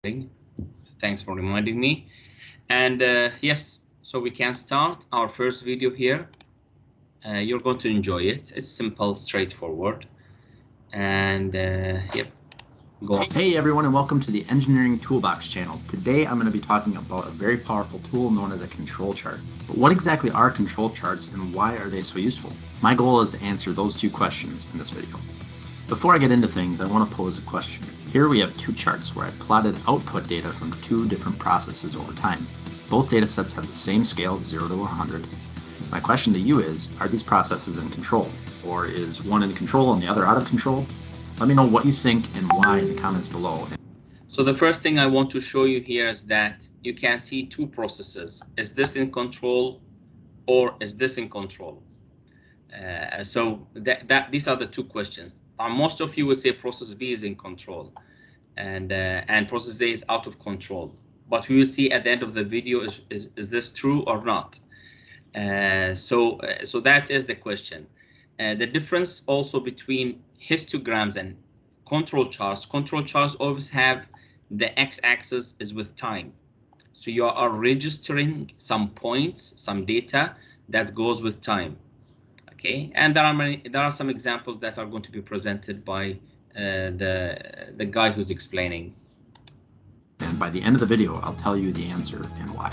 Thanks for reminding me. And yes, so we can start our first video here. You're going to enjoy it. It's simple, straightforward. And yep, go on. Hey everyone, and welcome to the Engineering Toolbox channel. Today I'm going to be talking about a very powerful tool known as a control chart. But what exactly are control charts and why are they so useful? My goal is to answer those two questions in this video. Before I get into things, I want to pose a question. Here we have two charts where I plotted output data from two different processes over time. Both data sets have the same scale of 0 to 100. My question to you is, are these processes in control? Or is one in control and the other out of control? Let me know what you think and why in the comments below. So the first thing I want to show you here is that you can see two processes. Is this in control or is this in control? So these are the two questions. Most of you will say process B is in control and process A is out of control. But we will see at the end of the video, is this true or not? So that is the question. The difference also between histograms and control charts. Control charts always have the x-axis is with time. So you are registering some points, some data that goes with time. Okay, and there are some examples that are going to be presented by the guy who's explaining. And by the end of the video, I'll tell you the answer and why.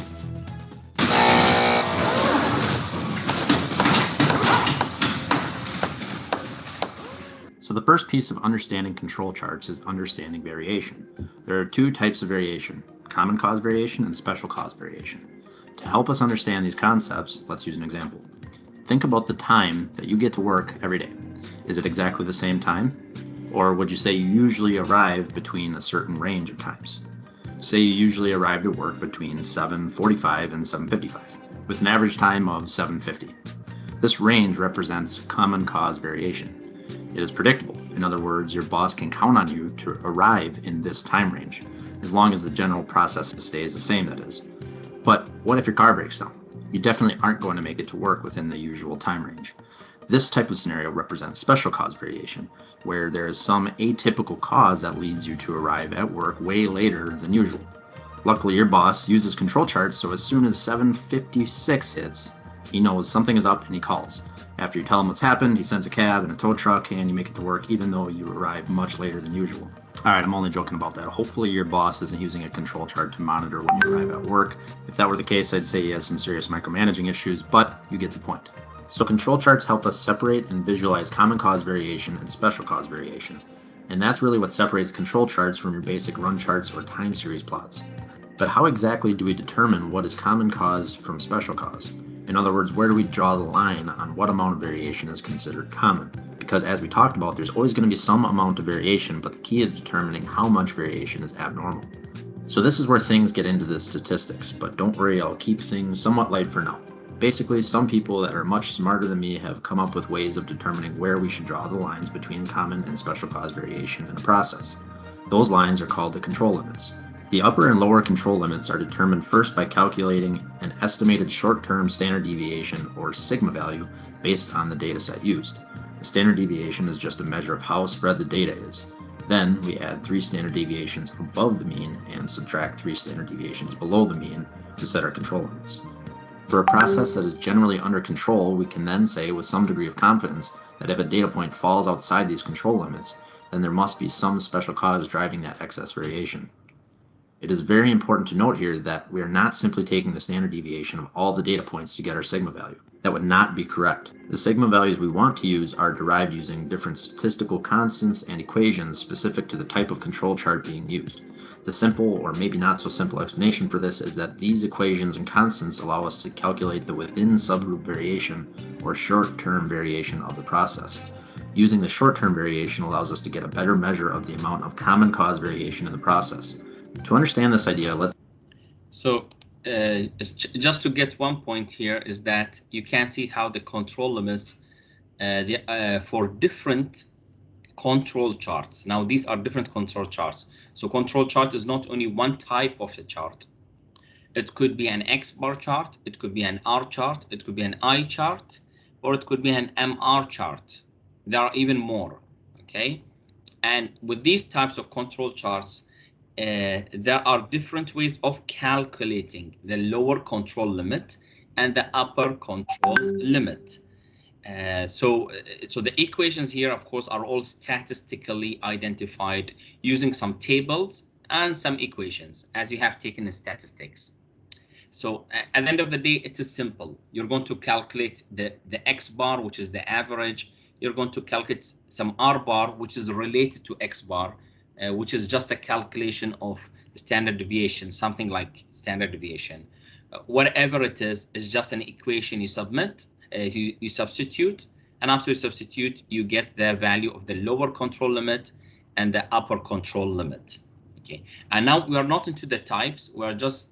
So the first piece of understanding control charts is understanding variation. There are two types of variation, common cause variation and special cause variation. To help us understand these concepts, let's use an example. Think about the time that you get to work every day. Is it exactly the same time? Or would you say you usually arrive between a certain range of times? Say you usually arrive at work between 7:45 and 7:55, with an average time of 7:50. This range represents common cause variation. It is predictable. In other words, your boss can count on you to arrive in this time range, as long as the general process stays the same, that is. But what if your car breaks down? You definitely aren't going to make it to work within the usual time range. This type of scenario represents special cause variation, where there is some atypical cause that leads you to arrive at work way later than usual. Luckily, your boss uses control charts, so as soon as 7:56 hits, he knows something is up and he calls. After you tell him what's happened, he sends a cab and a tow truck and you make it to work even though you arrive much later than usual. Alright, I'm only joking about that. Hopefully your boss isn't using a control chart to monitor when you arrive at work. If that were the case, I'd say he has some serious micromanaging issues, but you get the point. So control charts help us separate and visualize common cause variation and special cause variation. And that's really what separates control charts from your basic run charts or time series plots. But how exactly do we determine what is common cause from special cause? In other words, where do we draw the line on what amount of variation is considered common? Because as we talked about, there's always going to be some amount of variation, but the key is determining how much variation is abnormal. So this is where things get into the statistics, but don't worry, I'll keep things somewhat light for now. Basically, some people that are much smarter than me have come up with ways of determining where we should draw the lines between common and special cause variation in a process. Those lines are called the control limits. The upper and lower control limits are determined first by calculating an estimated short-term standard deviation, or sigma value, based on the data set used. The standard deviation is just a measure of how spread the data is. Then we add 3 standard deviations above the mean and subtract 3 standard deviations below the mean to set our control limits. For a process that is generally under control, we can then say with some degree of confidence that if a data point falls outside these control limits, then there must be some special cause driving that excess variation. It is very important to note here that we are not simply taking the standard deviation of all the data points to get our sigma value. That would not be correct. The sigma values we want to use are derived using different statistical constants and equations specific to the type of control chart being used. The simple, or maybe not so simple, explanation for this is that these equations and constants allow us to calculate the within subgroup variation or short-term variation of the process. Using the short-term variation allows us to get a better measure of the amount of common cause variation in the process. To understand this idea, just to get one point here is that you can see how the control limits for different control charts. Now these are different control charts. So control chart is not only one type of the chart. It could be an X bar chart, it could be an R chart, it could be an I chart, or it could be an MR chart. There are even more, okay? And with these types of control charts, there are different ways of calculating the lower control limit and the upper control limit. So the equations here, of course, are all statistically identified using some tables and some equations, as you have taken in statistics. So at the end of the day, it is simple. You're going to calculate the X bar, which is the average. You're going to calculate some R bar, which is related to X bar, which is just a calculation of standard deviation, something like standard deviation. Whatever it is just an equation you submit, you substitute, and after you substitute, you get the value of the lower control limit and the upper control limit. Okay, and now we are not into the types, we are just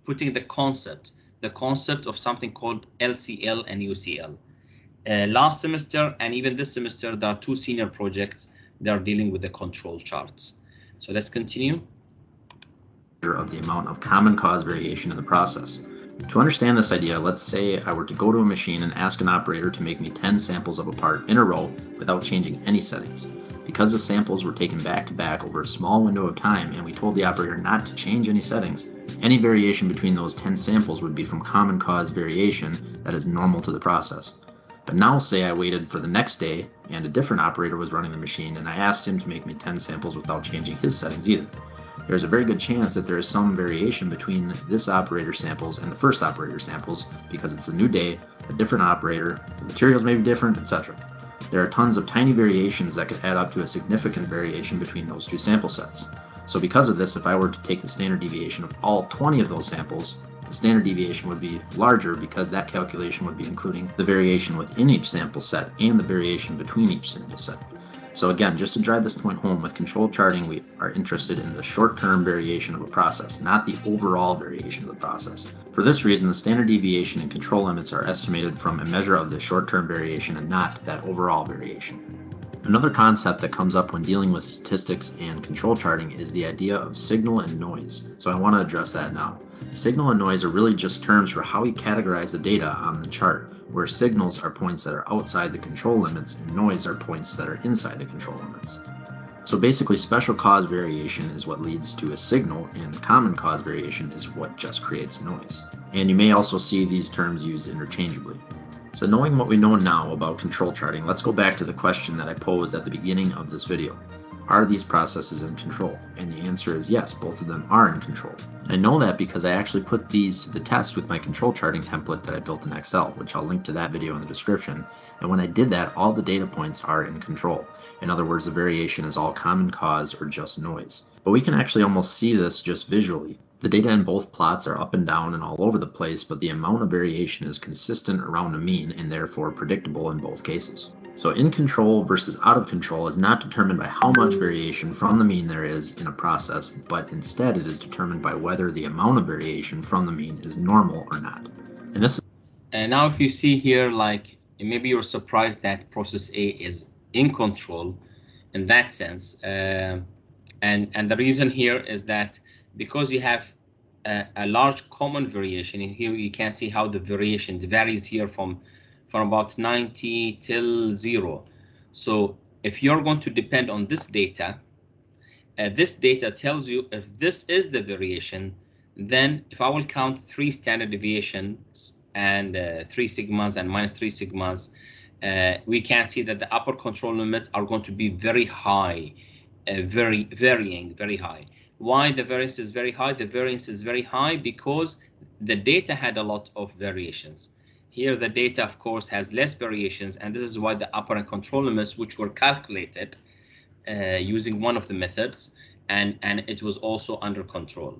putting the concept of something called LCL and UCL. Last semester and even this semester, there are two senior projects that are dealing with the control charts. So let's continue. Of the amount of common cause variation in the process. To understand this idea, let's say I were to go to a machine and ask an operator to make me 10 samples of a part in a row without changing any settings. Because the samples were taken back to back over a small window of time and we told the operator not to change any settings, any variation between those 10 samples would be from common cause variation that is normal to the process. But now say I waited for the next day and a different operator was running the machine and I asked him to make me 10 samples without changing his settings either. There's a very good chance that there is some variation between this operator samples and the first operator samples because it's a new day, a different operator, the materials may be different, etc. There are tons of tiny variations that could add up to a significant variation between those two sample sets. So because of this, if I were to take the standard deviation of all 20 of those samples, the standard deviation would be larger because that calculation would be including the variation within each sample set and the variation between each sample set. So again, just to drive this point home, with control charting, we are interested in the short-term variation of a process, not the overall variation of the process. For this reason, the standard deviation and control limits are estimated from a measure of the short-term variation and not that overall variation. Another concept that comes up when dealing with statistics and control charting is the idea of signal and noise. So I want to address that now. Signal and noise are really just terms for how we categorize the data on the chart, where signals are points that are outside the control limits and noise are points that are inside the control limits. So basically, special cause variation is what leads to a signal and common cause variation is what just creates noise. And you may also see these terms used interchangeably. So knowing what we know now about control charting, let's go back to the question that I posed at the beginning of this video. Are these processes in control? And the answer is yes, both of them are in control. And I know that because I actually put these to the test with my control charting template that I built in Excel, which I'll link to that video in the description. And when I did that, all the data points are in control. In other words, the variation is all common cause or just noise. But we can actually almost see this just visually. The data in both plots are up and down and all over the place, but the amount of variation is consistent around a mean and therefore predictable in both cases. So in control versus out of control is not determined by how much variation from the mean there is in a process, but instead it is determined by whether the amount of variation from the mean is normal or not. And this. And now if you see here, like maybe you're surprised that process A is in control in that sense. And the reason here is that because you have a large common variation, here you can see how the variation varies here from about 90 till 0. So if you're going to depend on this data tells you if this is the variation, then if I will count 3 standard deviations and 3 sigmas and minus 3 sigmas, we can see that the upper control limits are going to be very high, varying very high. Why the variance is very high? The variance is very high because the data had a lot of variations. Here the data, of course, has less variations, and this is why the upper and control limits, which were calculated using one of the methods, and it was also under control.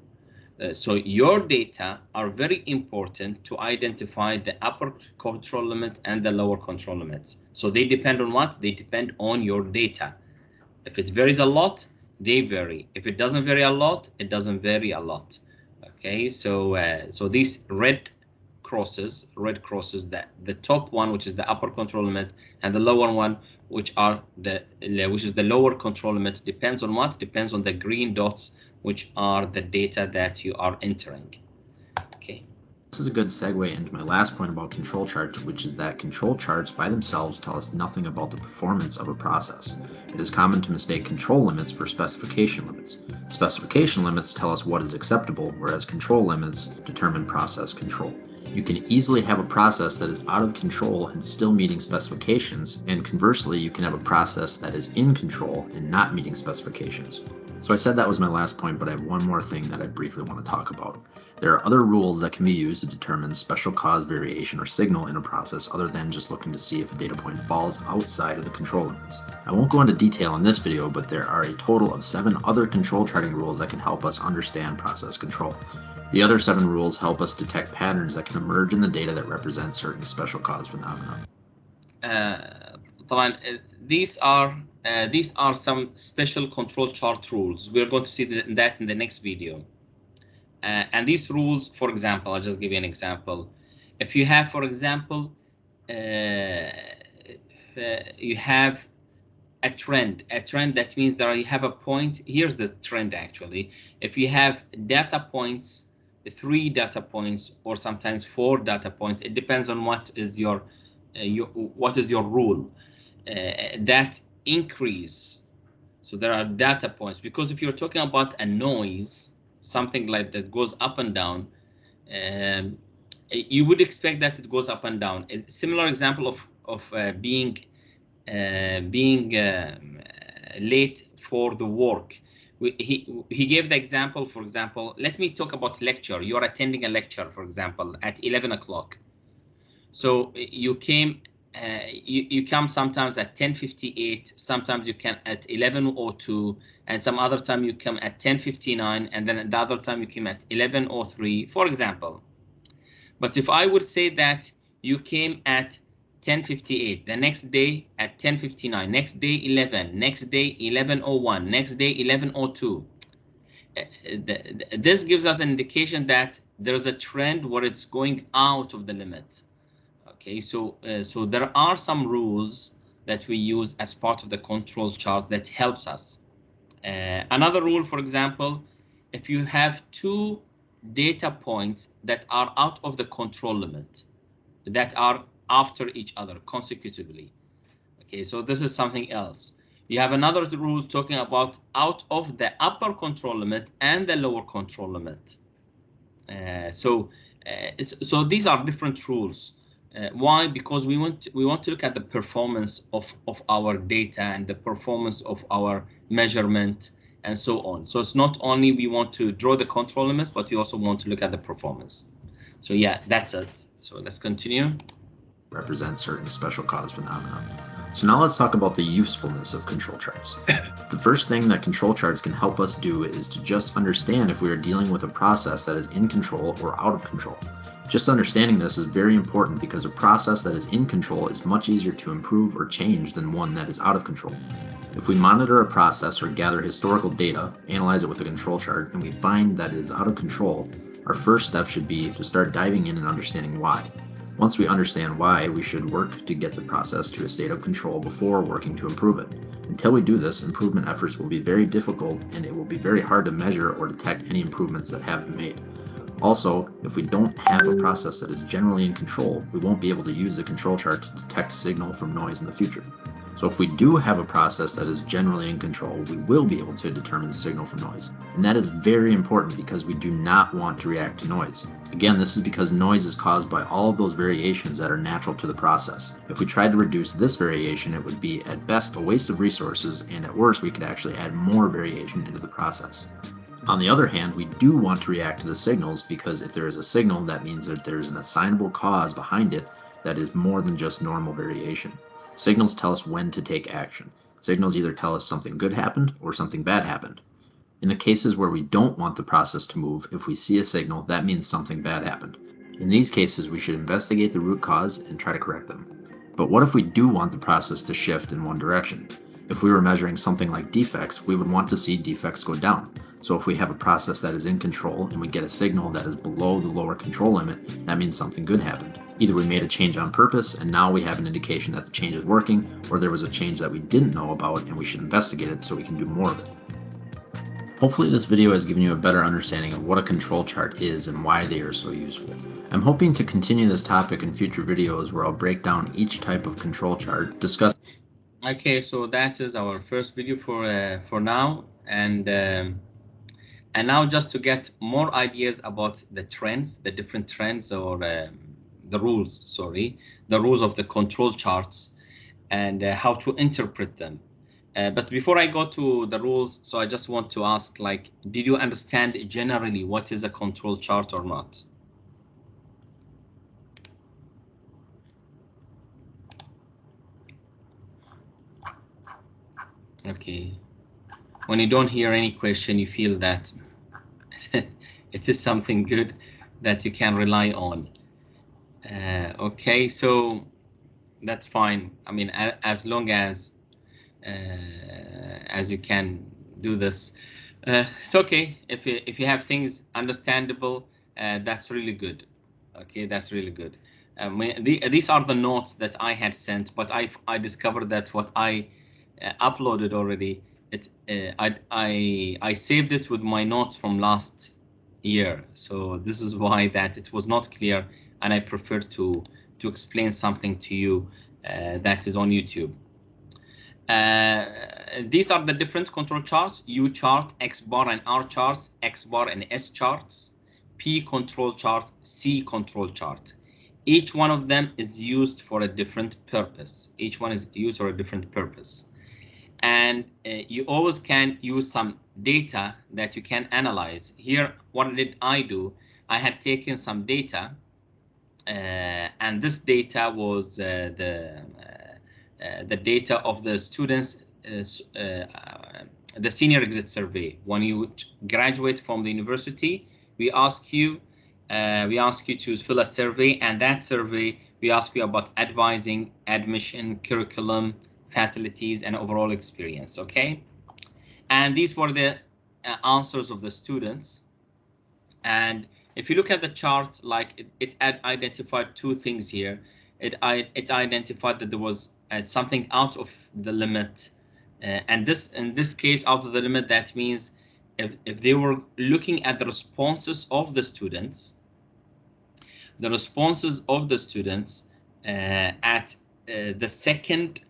So your data are very important to identify the upper control limit and the lower control limits. So they depend on what? They depend on your data. If it varies a lot, they vary. If it doesn't vary a lot, it doesn't vary a lot. Okay, so these red crosses, that the top one, which is the upper control limit, and the lower one, which is the lower control limit, depends on what? Depends on the green dots, which are the data that you are entering. Okay. This is a good segue into my last point about control charts, which is that control charts by themselves tell us nothing about the performance of a process. It is common to mistake control limits for specification limits. Specification limits tell us what is acceptable, whereas control limits determine process control. You can easily have a process that is out of control and still meeting specifications, and conversely, you can have a process that is in control and not meeting specifications. So I said that was my last point, but I have one more thing that I briefly want to talk about. There are other rules that can be used to determine special cause variation or signal in a process other than just looking to see if a data point falls outside of the control limits. I won't go into detail in this video, but there are a total of 7 other control charting rules that can help us understand process control. The other 7 rules help us detect patterns that can emerge in the data that represent certain special cause phenomena. These are some special control chart rules. We're going to see that in the next video. And these rules, for example, I'll just give you an example. If you have, for example, you have a trend that means that you have a point. Here's the trend actually. If you have data points, 3 data points, or sometimes 4 data points, it depends on what is your rule. That increase. So there are data points, because if you're talking about a noise, something like that goes up and down, you would expect that it goes up and down. A similar example of being late for the work. He gave the example, for example, let me talk about lecture. You're attending a lecture, for example, at 11 o'clock. So you came, you come sometimes at 10:58, sometimes you come at 11:02, and some other time you come at 10:59, and then the other time you came at 11:03, for example. But if I would say that you came at 10:58, the next day at 10:59, next day 11, next day 11:01, next day 11:02, this gives us an indication that there's a trend where it's going out of the limit. Okay, so there are some rules that we use as part of the control chart that helps us. Another rule, for example, if you have 2 data points that are out of the control limit, that are after each other consecutively. Okay, so this is something else. You have another rule talking about out of the upper control limit and the lower control limit. So these are different rules. Why? Because we want to look at the performance of our data and the performance of our measurement and so on. So it's not only we want to draw the control limits, but we also want to look at the performance. So yeah, that's it. So let's continue. Represent certain special cause phenomena. So now let's talk about the usefulness of control charts. The first thing that control charts can help us do is to just understand if we are dealing with a process that is in control or out of control. Just understanding this is very important because a process that is in control is much easier to improve or change than one that is out of control. If we monitor a process or gather historical data, analyze it with a control chart, and we find that it is out of control, our first step should be to start diving in and understanding why. Once we understand why, we should work to get the process to a state of control before working to improve it. Until we do this, improvement efforts will be very difficult, and it will be very hard to measure or detect any improvements that have been made. Also, if we don't have a process that is generally in control, we won't be able to use the control chart to detect signal from noise in the future. So if we do have a process that is generally in control, we will be able to determine signal from noise. And that is very important because we do not want to react to noise. Again, this is because noise is caused by all of those variations that are natural to the process. If we tried to reduce this variation, it would be at best a waste of resources, and at worst we could actually add more variation into the process. On the other hand, we do want to react to the signals because if there is a signal, that means that there is an assignable cause behind it that is more than just normal variation. Signals tell us when to take action. Signals either tell us something good happened or something bad happened. In the cases where we don't want the process to move, if we see a signal, that means something bad happened. In these cases, we should investigate the root cause and try to correct them. But what if we do want the process to shift in one direction? If we were measuring something like defects, we would want to see defects go down. So if we have a process that is in control and we get a signal that is below the lower control limit, that means something good happened. Either we made a change on purpose and now we have an indication that the change is working, or there was a change that we didn't know about and we should investigate it so we can do more of it. Hopefully this video has given you a better understanding of what a control chart is and why they are so useful. I'm hoping to continue this topic in future videos where I'll break down each type of control chart, discuss. Okay, so that is our first video for now, and now just to get more ideas about the trends, the different trends, or the rules, sorry, the rules of the control charts, and how to interpret them. But before I go to the rules, so I just want to ask, like, did you understand generally what is a control chart or not? Okay. When you don't hear any question, you feel that it is something good that you can rely on. Okay, so that's fine. I mean, as long as you can do this, it's okay. If you have things understandable, that's really good. Okay, that's really good. These are the notes that I had sent, but I discovered that what I uploaded already, I saved it with my notes from last year. So this is why that it was not clear, and I prefer to explain something to you that is on YouTube. These are the different control charts: U chart, X bar and R charts, X bar and S charts, P control chart, C control chart. Each one of them is used for a different purpose. Each one is used for a different purpose. And you always can use some data that you can analyze. Here, what did I do? I had taken some data, and this data was the data of the students, the senior exit survey. When you graduate from the university, we ask you to fill a survey, and that survey we ask you about advising, admission, curriculum, facilities, and overall experience. Okay, and these were the answers of the students. And if you look at the chart, like it identified two things here. It identified that there was something out of the limit, and this, in this case, out of the limit, that means if they were looking at the responses of the students, at the second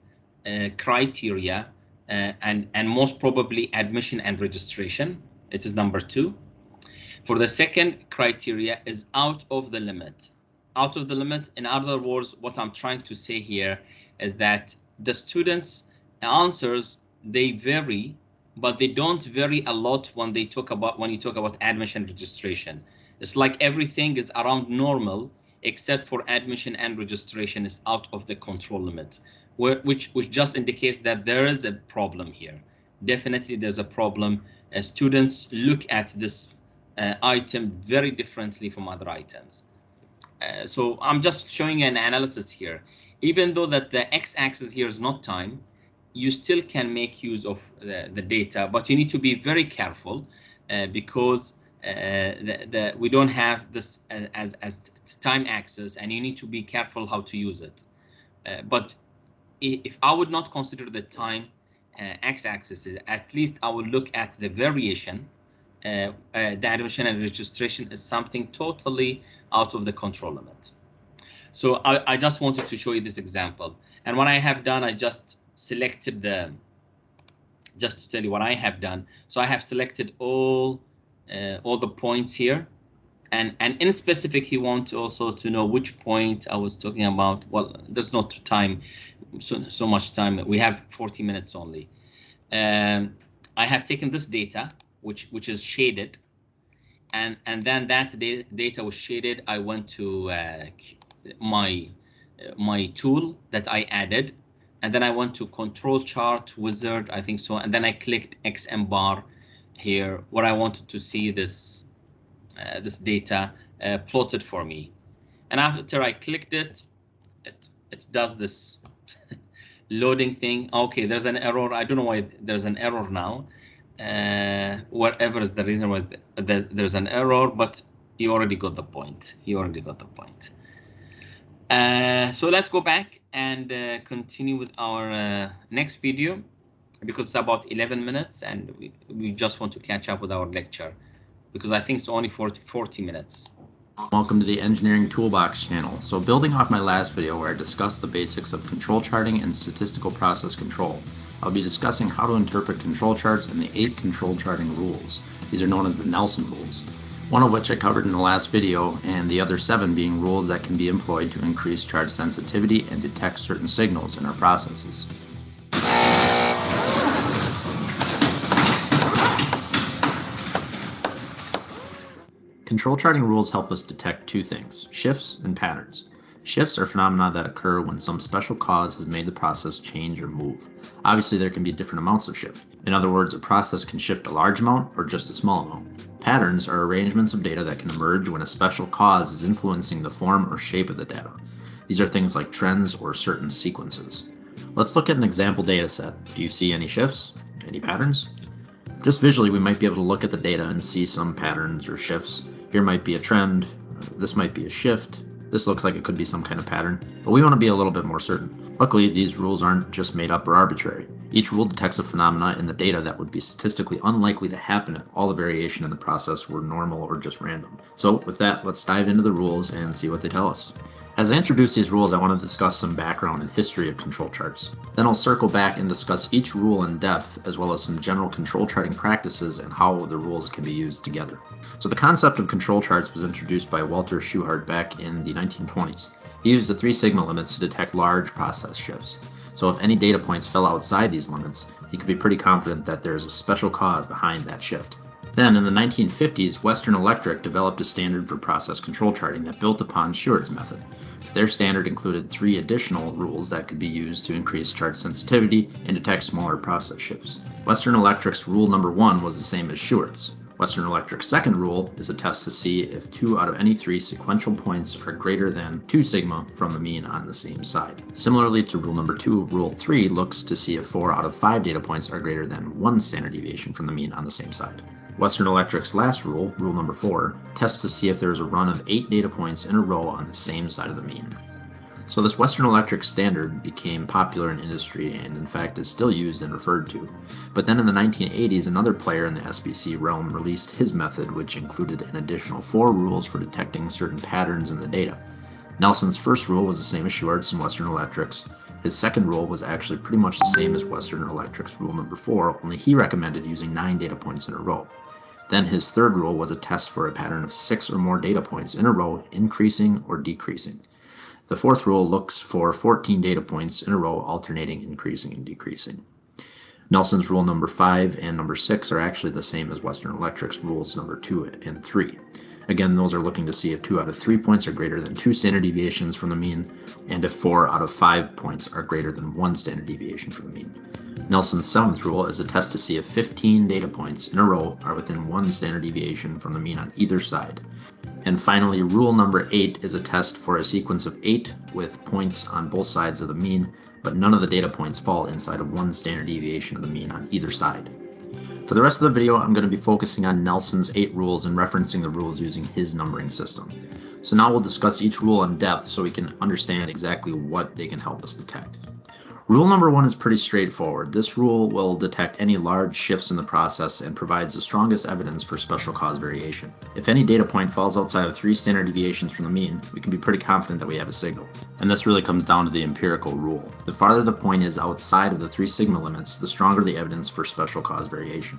criteria, and most probably admission and registration, it is number 2. For the second criteria is out of the limit. Out of the limit, in other words, what I'm trying to say here is that the students' answers, they vary, but they don't vary a lot when you talk about admission and registration. It's like everything is around normal, except for admission and registration is out of the control limit, which just indicates that there is a problem here. Definitely there's a problem. Students look at this item very differently from other items. So I'm just showing an analysis here. Even though that the x-axis here is not time, you still can make use of the data, but you need to be very careful because we don't have this as time axis, and you need to be careful how to use it. But if I would not consider the time x-axis, at least I would look at the variation. The admission and registration is something totally out of the control limit. So I just wanted to show you this example. And what I have done, I just selected just to tell you what I have done. So I have selected all the points here. And in specific, you want also to know which point I was talking about. Well, there's not time, so much time. We have 40 minutes only. I have taken this data, which is shaded, and then that data was shaded. I went to my tool that I added, and then I went to control chart wizard, I think so, and then I clicked XM bar here, where I wanted to see this data plotted for me. And after I clicked it, it does this loading thing. Okay, there's an error. I don't know why there's an error now. Whatever is the reason why there's an error, but you already got the point. So let's go back and continue with our next video. because it's about 11 minutes and we just want to catch up with our lecture because I think it's only 40 minutes. Welcome to the Engineering Toolbox channel. So building off my last video where I discussed the basics of control charting and statistical process control, I'll be discussing how to interpret control charts and the 8 control charting rules. These are known as the Nelson rules, one of which I covered in the last video, and the other 7 being rules that can be employed to increase charge sensitivity and detect certain signals in our processes. Control charting rules help us detect 2 things, shifts and patterns. Shifts are phenomena that occur when some special cause has made the process change or move. Obviously, there can be different amounts of shift. In other words, a process can shift a large amount or just a small amount. Patterns are arrangements of data that can emerge when a special cause is influencing the form or shape of the data. These are things like trends or certain sequences. Let's look at an example data set. Do you see any shifts? Any patterns? Just visually, we might be able to look at the data and see some patterns or shifts. Here might be a trend, this might be a shift, this looks like it could be some kind of pattern, but we want to be a little bit more certain. Luckily, these rules aren't just made up or arbitrary. Each rule detects a phenomena in the data that would be statistically unlikely to happen if all the variation in the process were normal or just random. So with that, let's dive into the rules and see what they tell us. As I introduce these rules, I want to discuss some background and history of control charts. Then I'll circle back and discuss each rule in depth, as well as some general control charting practices and how the rules can be used together. So the concept of control charts was introduced by Walter Shewhart back in the 1920s. He used the 3 sigma limits to detect large process shifts. So if any data points fell outside these limits, he could be pretty confident that there is a special cause behind that shift. Then, in the 1950s, Western Electric developed a standard for process control charting that built upon Shewart's method. Their standard included 3 additional rules that could be used to increase charge sensitivity and detect smaller process shifts. Western Electric's rule number 1 was the same as Shewart's. Western Electric's second rule is a test to see if 2 out of any 3 sequential points are greater than 2 sigma from the mean on the same side. Similarly to rule number 2, rule 3 looks to see if 4 out of 5 data points are greater than 1 standard deviation from the mean on the same side. Western Electric's last rule, rule number 4, tests to see if there is a run of 8 data points in a row on the same side of the mean. So this Western Electric standard became popular in industry and in fact is still used and referred to. But then in the 1980s, another player in the SBC realm released his method, which included an additional 4 rules for detecting certain patterns in the data. Nelson's first rule was the same as Shewart's and Western Electric's. His second rule was actually pretty much the same as Western Electric's rule number 4, only he recommended using 9 data points in a row. Then his third rule was a test for a pattern of 6 or more data points in a row, increasing or decreasing. The fourth rule looks for 14 data points in a row, alternating, increasing, and decreasing. Nelson's rule number 5 and number 6 are actually the same as Western Electric's rules number 2 and 3. Again, those are looking to see if 2 out of 3 points are greater than 2 standard deviations from the mean, and if 4 out of 5 points are greater than 1 standard deviation from the mean. Nelson's 7th rule is a test to see if 15 data points in a row are within 1 standard deviation from the mean on either side. And finally, rule number 8 is a test for a sequence of 8 with points on both sides of the mean, but none of the data points fall inside of 1 standard deviation of the mean on either side. For the rest of the video, I'm going to be focusing on Nelson's 8 rules and referencing the rules using his numbering system. So now we'll discuss each rule in depth so we can understand exactly what they can help us detect. Rule number 1 is pretty straightforward. This rule will detect any large shifts in the process and provides the strongest evidence for special cause variation. If any data point falls outside of 3 standard deviations from the mean, we can be pretty confident that we have a signal. And this really comes down to the empirical rule. The farther the point is outside of the 3 sigma limits, the stronger the evidence for special cause variation.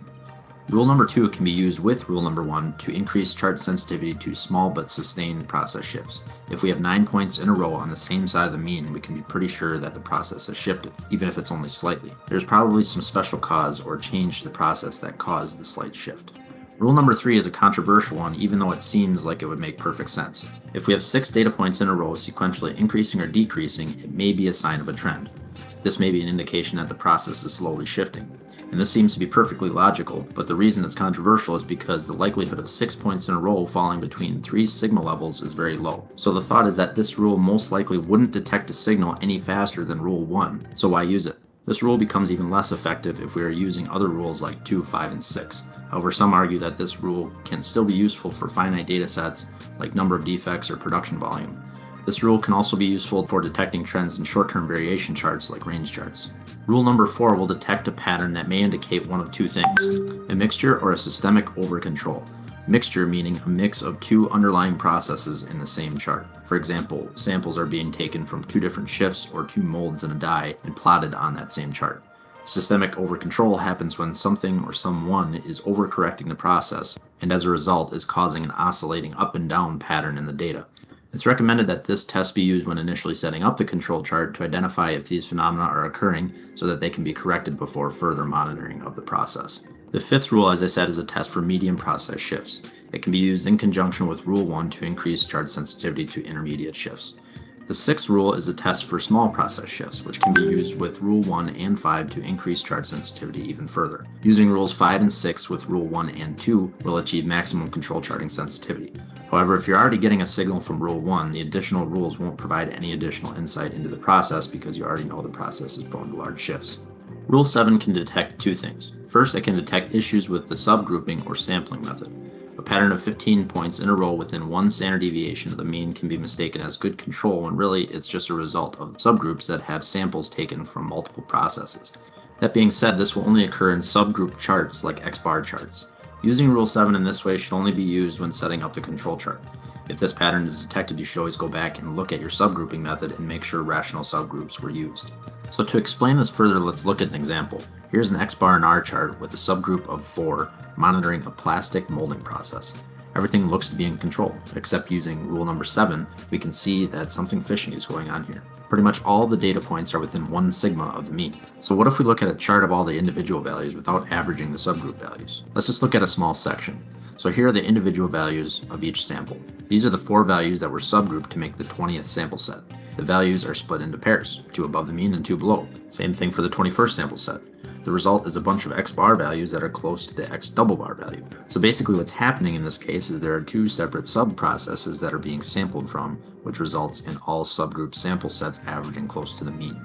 Rule number 2 can be used with rule number 1 to increase charge sensitivity to small but sustained process shifts. If we have 9 points in a row on the same side of the mean, we can be pretty sure that the process has shifted, even if it's only slightly. There's probably some special cause or change to the process that caused the slight shift. Rule number 3 is a controversial one, even though it seems like it would make perfect sense. If we have 6 data points in a row sequentially increasing or decreasing, it may be a sign of a trend. This may be an indication that the process is slowly shifting. And this seems to be perfectly logical, but the reason it's controversial is because the likelihood of 6 points in a row falling between 3 sigma levels is very low. So the thought is that this rule most likely wouldn't detect a signal any faster than rule 1, so why use it? This rule becomes even less effective if we are using other rules like 2, 5, and 6. However, some argue that this rule can still be useful for finite data sets like number of defects or production volume. This rule can also be useful for detecting trends in short-term variation charts like range charts. Rule number 4 will detect a pattern that may indicate one of two things: a mixture or a systemic overcontrol. Mixture meaning a mix of two underlying processes in the same chart. For example, samples are being taken from two different shifts or two molds in a die and plotted on that same chart. Systemic overcontrol happens when something or someone is overcorrecting the process and as a result is causing an oscillating up and down pattern in the data. It's recommended that this test be used when initially setting up the control chart to identify if these phenomena are occurring so that they can be corrected before further monitoring of the process. The 5th rule, as I said, is a test for medium process shifts. It can be used in conjunction with Rule 1 to increase chart sensitivity to intermediate shifts. The 6th rule is a test for small process shifts, which can be used with Rule 1 and 5 to increase chart sensitivity even further. Using Rules 5 and 6 with Rule 1 and 2 will achieve maximum control charting sensitivity. However, if you're already getting a signal from Rule 1, the additional rules won't provide any additional insight into the process because you already know the process is prone to large shifts. Rule 7 can detect two things. First, it can detect issues with the subgrouping or sampling method. A pattern of 15 points in a row within one standard deviation of the mean can be mistaken as good control when really it's just a result of subgroups that have samples taken from multiple processes. That being said, this will only occur in subgroup charts like X-bar charts. Using Rule 7 in this way should only be used when setting up the control chart. If this pattern is detected, you should always go back and look at your subgrouping method and make sure rational subgroups were used. So to explain this further, let's look at an example. Here's an X-bar and R chart with a subgroup of 4 monitoring a plastic molding process. Everything looks to be in control, except using rule number 7, we can see that something fishy is going on here. Pretty much all the data points are within 1 sigma of the mean. So what if we look at a chart of all the individual values without averaging the subgroup values? Let's just look at a small section. So here are the individual values of each sample. These are the 4 values that were subgrouped to make the 20th sample set. The values are split into pairs, 2 above the mean and 2 below. Same thing for the 21st sample set. The result is a bunch of X bar values that are close to the X double bar value. So basically what's happening in this case is there are 2 separate sub-processes that are being sampled from, which results in all subgroup sample sets averaging close to the mean.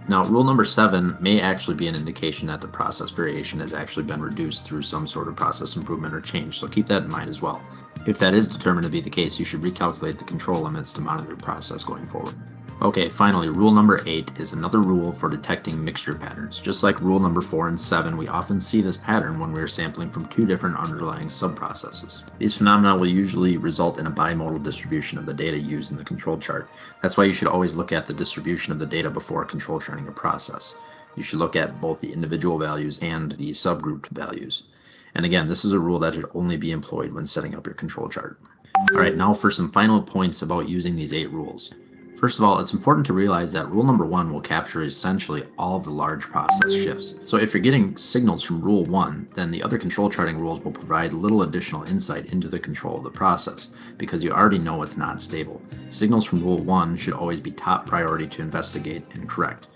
Now, rule number 7 may actually be an indication that the process variation has actually been reduced through some sort of process improvement or change, so keep that in mind as well. If that is determined to be the case, you should recalculate the control limits to monitor the process going forward. Okay, finally, rule number 8 is another rule for detecting mixture patterns. Just like rule number 4 and 7, we often see this pattern when we are sampling from 2 different underlying sub-processes. These phenomena will usually result in a bimodal distribution of the data used in the control chart. That's why you should always look at the distribution of the data before control charting a process. You should look at both the individual values and the subgrouped values. And again, this is a rule that should only be employed when setting up your control chart. Alright, now for some final points about using these 8 rules. First of all, it's important to realize that rule number 1 will capture essentially all of the large process shifts. So if you're getting signals from rule 1, then the other control charting rules will provide little additional insight into the control of the process, because you already know it's not stable. Signals from rule 1 should always be top priority to investigate and correct.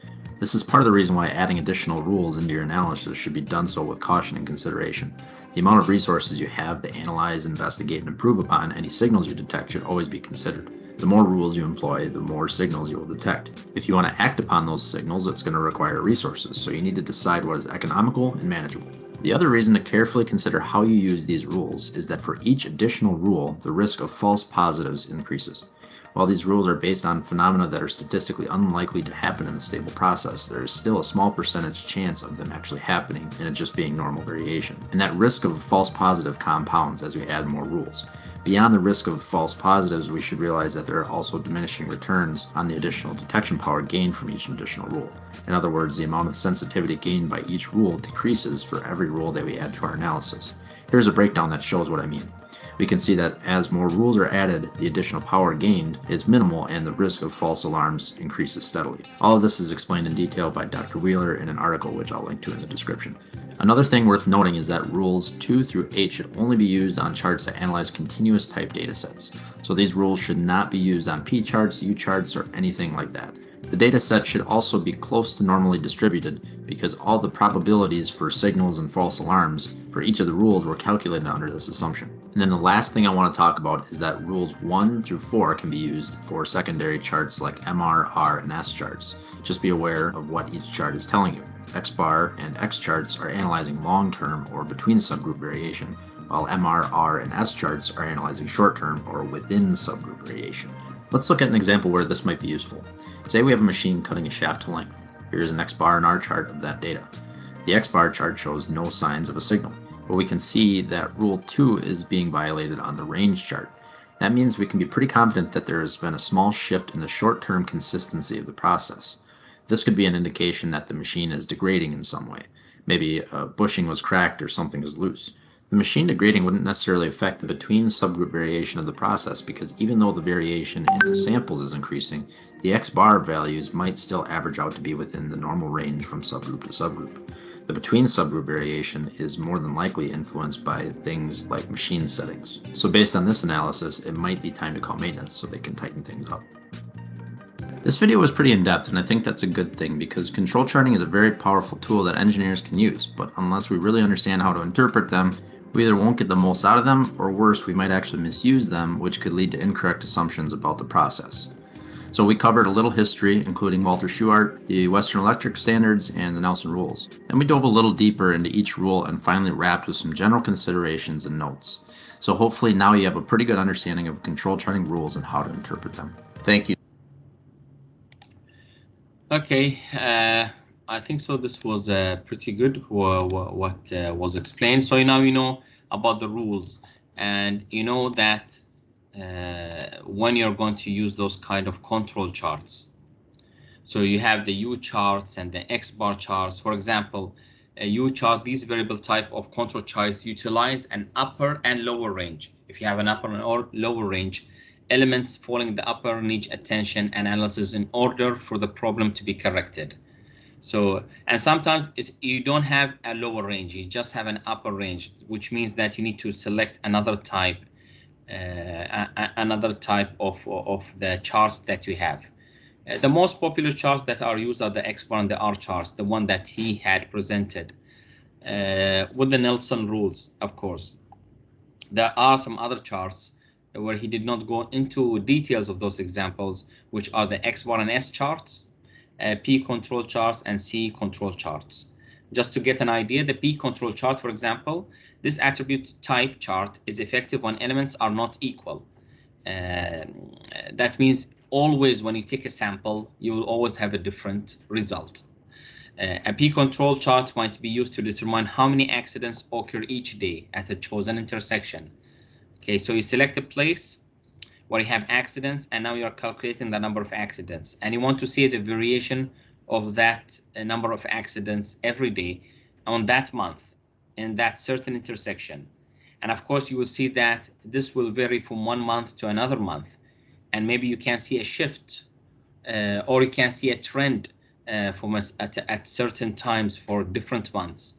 This is part of the reason why adding additional rules into your analysis should be done so with caution and consideration. The amount of resources you have to analyze, investigate, and improve upon any signals you detect should always be considered. The more rules you employ, the more signals you will detect. If you want to act upon those signals, it's going to require resources, so you need to decide what is economical and manageable. The other reason to carefully consider how you use these rules is that for each additional rule, the risk of false positives increases. While these rules are based on phenomena that are statistically unlikely to happen in a stable process, there is still a small percentage chance of them actually happening and it just being normal variation. And that risk of false positive compounds as we add more rules. Beyond the risk of false positives, we should realize that there are also diminishing returns on the additional detection power gained from each additional rule. In other words, the amount of sensitivity gained by each rule decreases for every rule that we add to our analysis. Here's a breakdown that shows what I mean. We can see that as more rules are added, the additional power gained is minimal and the risk of false alarms increases steadily. All of this is explained in detail by Dr. Wheeler in an article which I'll link to in the description. Another thing worth noting is that rules 2 through 8 should only be used on charts that analyze continuous type datasets. So these rules should not be used on P charts, U charts, or anything like that. The dataset should also be close to normally distributed because all the probabilities for signals and false alarms for each of the rules were calculated under this assumption. And then the last thing I want to talk about is that rules 1 through 4 can be used for secondary charts like MR, R, and S charts. Just be aware of what each chart is telling you. X bar and X charts are analyzing long-term or between subgroup variation, while MR, R, and S charts are analyzing short-term or within subgroup variation. Let's look at an example where this might be useful. Say we have a machine cutting a shaft to length. Here's an X bar in our chart of that data. The X bar chart shows no signs of a signal, but we can see that rule 2 is being violated on the range chart. That means we can be pretty confident that there has been a small shift in the short-term consistency of the process. This could be an indication that the machine is degrading in some way. Maybe a bushing was cracked or something is loose. The machine degrading wouldn't necessarily affect the between subgroup variation of the process, because even though the variation in the samples is increasing, the X bar values might still average out to be within the normal range from subgroup to subgroup. The between subgroup variation is more than likely influenced by things like machine settings. So based on this analysis, it might be time to call maintenance so they can tighten things up. This video was pretty in-depth, and I think that's a good thing, because control charting is a very powerful tool that engineers can use, but unless we really understand how to interpret them, we either won't get the most out of them, or worse, we might actually misuse them, which could lead to incorrect assumptions about the process. So we covered a little history, including Walter Shewhart, the Western Electric Standards, and the Nelson Rules. Then we dove a little deeper into each rule and finally wrapped with some general considerations and notes. So hopefully now you have a pretty good understanding of control charting rules and how to interpret them. Thank you. Okay, I think so. This was pretty good what was explained. So now you know about the rules, and you know that when you're going to use those kind of control charts. So you have the U charts and the X bar charts. For example, a U chart, these variable type of control charts utilize an upper and lower range. If you have an upper and lower range, elements falling in the upper need attention and analysis in order for the problem to be corrected. So, and sometimes you don't have a lower range, you just have an upper range, which means that you need to select another type of the charts that you have. The most popular charts that are used are the X bar and the R charts, the one that he had presented with the Nelson rules, of course. There are some other charts where he did not go into details of those examples, which are the X bar and S charts, P control charts, and C control charts. Just to get an idea, the P control chart, for example, this attribute type chart is effective when elements are not equal. That means always when you take a sample, you will always have a different result. A P control chart might be used to determine how many accidents occur each day at a chosen intersection. Okay, so you select a place where you have accidents, and now you're calculating the number of accidents, and you want to see the variation of that number of accidents every day on that month in that certain intersection. And of course, you will see that this will vary from one month to another month, and maybe you can see a shift or you can see a trend from at certain times for different months.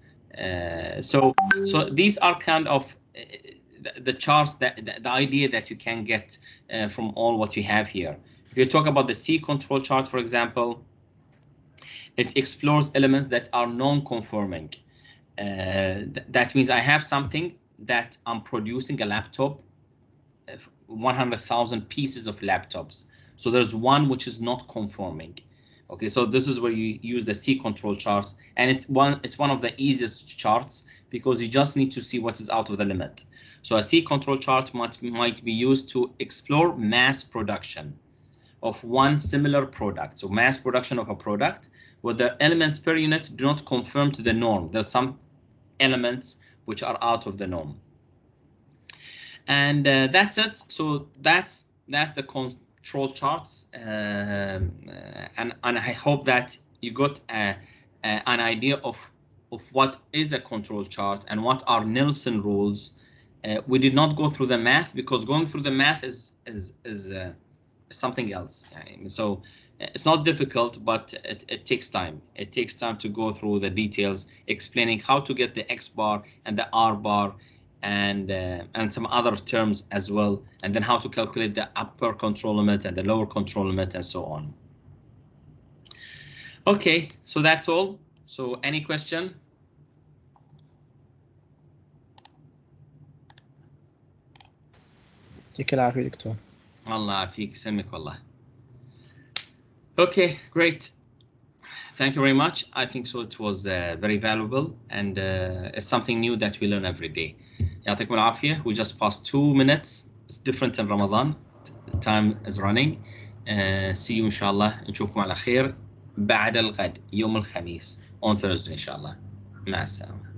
So these are kind of the charts, that the idea that you can get from all what you have here. If you talk about the C control chart, for example, it explores elements that are non-conforming. That means I have something that I'm producing a laptop, 100,000 pieces of laptops. So there's one which is not conforming. Okay, so this is where you use the C control charts, and it's one of the easiest charts because you just need to see what is out of the limit. So a C control chart might be used to explore mass production of one similar product. So mass production of a product where the elements per unit do not conform to the norm. There's some elements which are out of the norm. And that's it. So that's the control charts, and I hope that you got an idea of what is a control chart and what are Nelson rules. We did not go through the math because going through the math is something else. So it's not difficult, but it takes time. It takes time to go through the details, explaining how to get the X bar and the R bar, and some other terms as well, and then how to calculate the upper control limit and the lower control limit and so on. Okay, so that's all. So any question? يعطيك العافية دكتور. الله يعافيك يسلمك والله. Okay, great. Thank you very much. I think so it was very valuable, and it's something new that we learn every day. يعطيكم العافية. We just passed 2 minutes. It's different in Ramadan. the time is running. See you إن شاء الله. نشوفكم على خير بعد الغد يوم الخميس on Thursday إن شاء الله. مع السلامة.